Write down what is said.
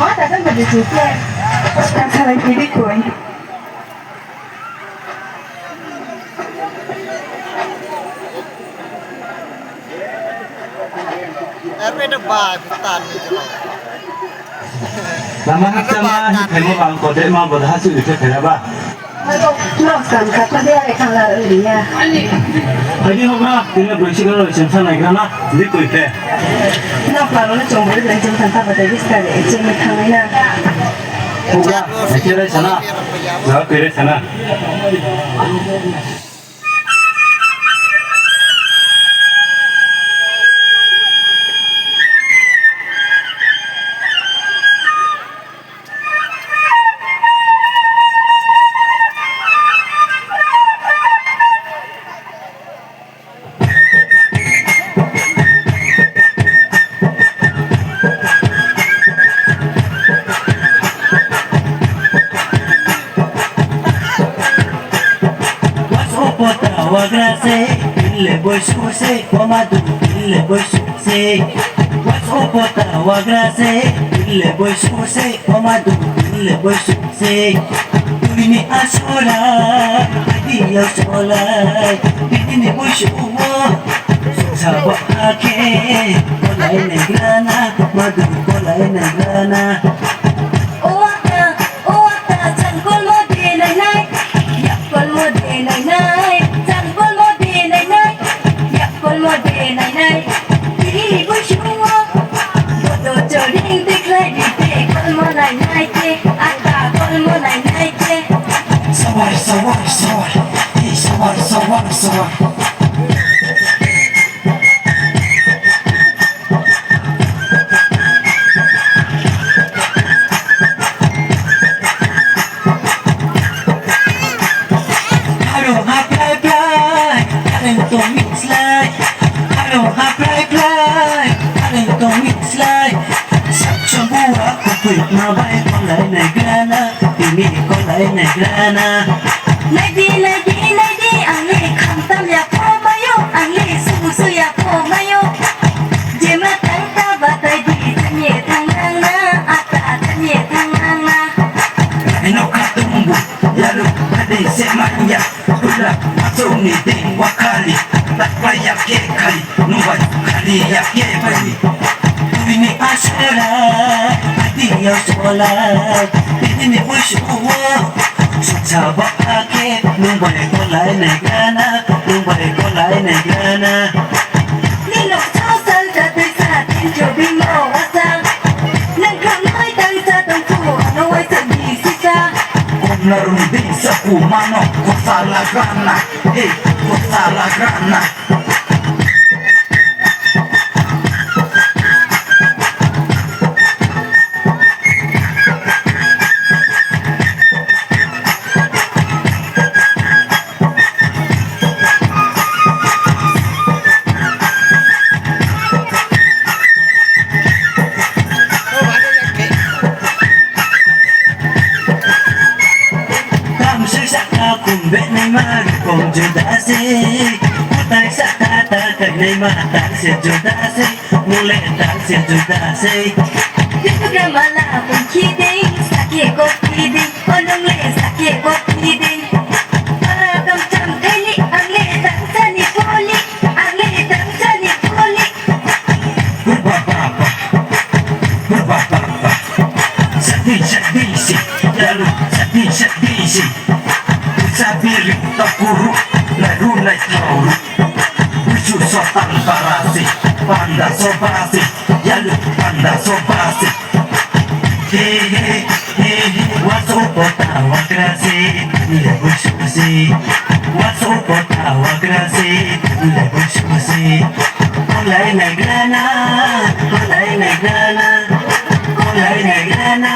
hóa tại cái mình được chụp lên sao lại chỉ đi cười em biết được bài tàn gì chứ Lama sama thầy mua bằng có thể mang vào hai sự cho thầy là ba. nó sẵn cả cái này khang là ở đi nha Thầy đi hôm nào tính là buổi chiều rồi xem sao này cái nó đi tuổi trẻ. nó vào nó trồng với lại trồng thành ta vào đây cái cái này trồng mấy thằng ấy nè Hôm qua thầy chơi đây sana, rồi cười đây sana. Le voy suse, pomadu, le voy suse. Wasu pota wagrase, le voy suse, pomadu, le voy suse. Ini asora, dia sola, ini voy sumo. Sabak ake, kolai negrana, madu kolai negrana. Oata, jangkol mode nai nai, yakol mode nai nai. Mode này này đi với chúng đồ chờ đi tích lại đi tê con mơ này này tê ăn cả con mơ này này tê sawar sawar sawar sawar sawar sawar Hello, happy fly, karen to mix like. Hello, happy fly, karen to mix like. Sắp cho bùa, có quỵt mà bay con lại này grana, tìm đi con lại này grana. này đi, anh đi không tâm ya po mayo, anh đi su ya po mayo. Chỉ mà tăng ta và tay đi thân nhẹ thằng ngang na, ata thân nhẹ thằng ngang na. Lại nó khá tung bụi, ya lúc hadi sẽ mạnh ya. Ula, masuk ni ting wakali, tak payah ke kali, nubai kali ya ke bali. Ini asara, hati yang soleh, ini bersyukur. Susah pakai, nubai kolai negana, nubai kolai negana. Ni lộc sao san ra tới xa tin cho bình màu hoa sang. Nâng khang nói tăng xa tăng phủ, nói sợ gì xí xa. Om larun bisa kumano, kau salah grana, kau salah grana. Cùng vẽ này mà cùng chúng ta sẽ tay sát ta cảnh này mà ta sẽ chúng ta sẽ muốn lẽ ta sẽ chúng ta sẽ Tiếp ra mà là cùng khi đi, sake có khi đi, con đông lệ sake có khi đi. Para cầm chăm thấy đi, anh lệ tặng ra đi poli, anh lệ tặng ra đi poli. Sedih lalu sedih Sabiri tak kuruk lalu naik lauru Bucu sotan barasi Panda sobasi Yalu panda sobasi Waso kota wakrasi Nile bususi Waso kota wakrasi Nile bususi Olay negrana Olay negrana Olay negrana